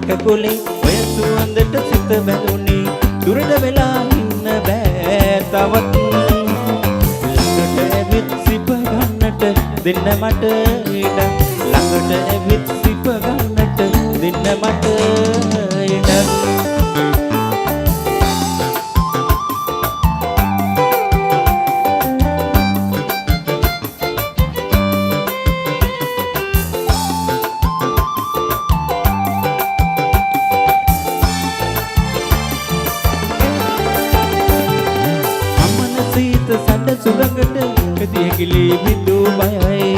කැකුලේ ඔය සුවඳට සිත බැඳුනේ දුරට වෙලා ඉන්න බෑ තවත් ළඟට ඇවිත් සිප ගන්නට දෙන්න මට ඉඩ ළඟට ඇවිත් සිප ගන්නට දෙන්න මට ඉඩ සඳ සුළඟට කතිය කිලී බිඳු බයයි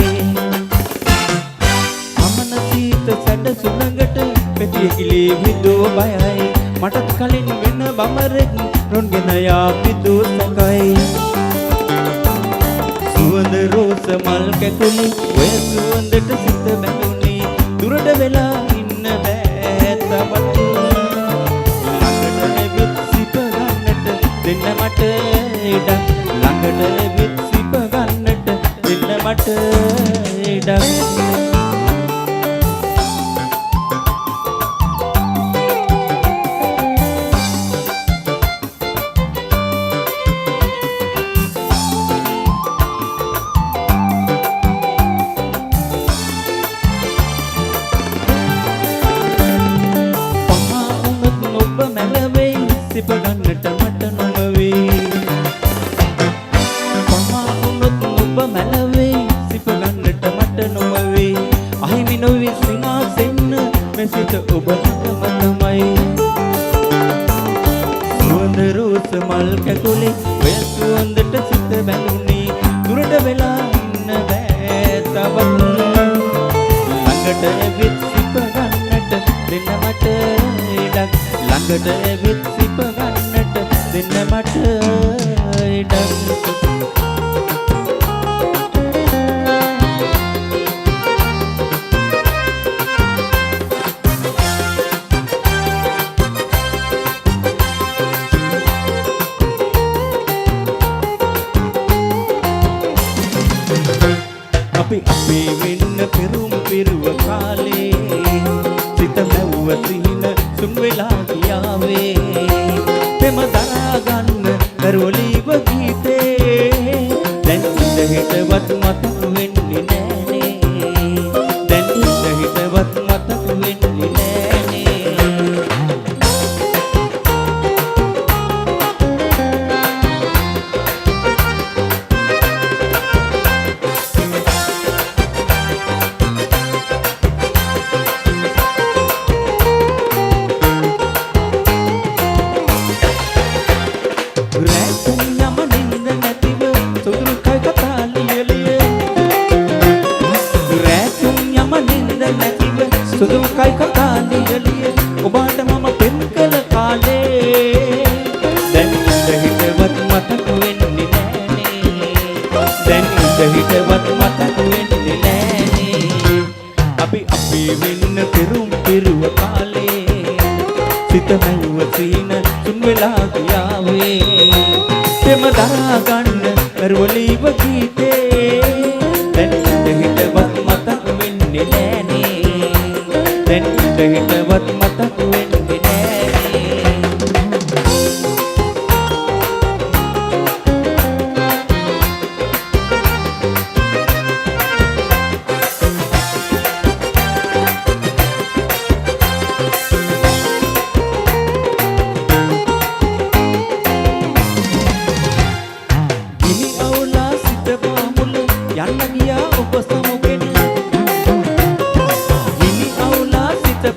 අමන සීත සඳ සුළඟට කතිය කිලී බිඳු බයයි මටත් කලින් වෙන බමරෙක් රොන්ගෙන යා බිඳු සකයි සුවඳ රෝස මල් කැකුලි ඔය සුවඳට සිත බැඳුනේ දුරට වෙලා ඉන්න බෑ තවත් ළඟට ඇවිත් සිප ගන්නට දෙන්න මට ඉඩක් ළඟට ඇවිත් සිප ගන්නට දෙන්න මට ඉඩක් පහා වුණොත් ඔබ මැලවෙයි සිප ගන්නට මට නොවෙයි සිත ඔබ තමයි සුවඳ රෝස මල් කැකුලේ ඔය සුවඳට සිත බැඳුනේ දුරට වෙලා ඉන්න බෑ තවත් ළඟට ඇවිත් සිප ගන්නට දෙන්න මට ඉඩක් ළඟට ඇවිත් සිප ගන්නට දෙන්න මට ඉඩක් අපි වෙන්න පෙරුම් පිරුව කාලේ සිත නැව්ව සිහින සුන් වෙලා ගියාවේ පෙම දරා ගන්න දරවලීව ගීතේ දැන් ඉඳ හිටවත් මතක වෙන්නේ නෑනේ දැන් ඉඳ හිටවත් මතක වෙන්නේ නෑනේ සුදු කයි කතා නියලිය ඔබට මම පෙන් කළ කාලේ දැන් ඉඳ හිටවත් මතක වෙන්නේ නෑනේ දැන් ඉඳ හිටවත් මතක වෙන්නේ නෑනේ අපි වෙන්න පෙරුම් පිරුව කාලේ සිත නැව්ව සීන සුන් වෙලා ගියාවේ තෙම දරා ගන්න කරවලීව ගීතේ දැන් ඉඳ හිටවත් මතක වෙන්නේ නෑනේ දැන් ඉඳ හිටවත් මතක වෙන්නේ නෑනේ ගිනි අවුලා සිත පාමුල යන්න ගියා ඔබ සමුගෙන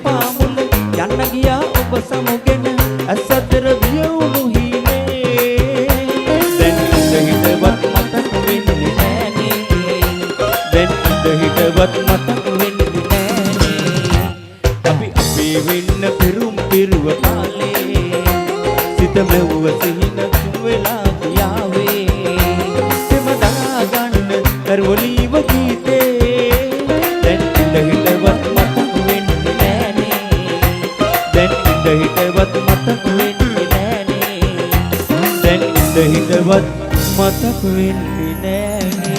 පාමුල යන්න ගියා ඔබ සමුගෙන අසතර වියවුණු හීනේ දැන් ඉඳ හිටවත් මතක වෙන්නේ නෑනේ දැන් ඉඳ හිටවත් මතක වෙන්නේ නෑනේ අපි වෙන්න පෙරුම් පිරුව කාලේ සිත මෙව්ව සිහින සුන් වෙලා ගියාවේ තෙම දරා ගන්න කරවලීව ගීතේ දැන් ඉඳ හිටවත් මතක වෙන්නේ දැන් ඉඳ හිටවත් මතක වෙන්නේ නෑනේ දැන් ඉඳ හිටවත් මතක වෙන්නේ නෑනේ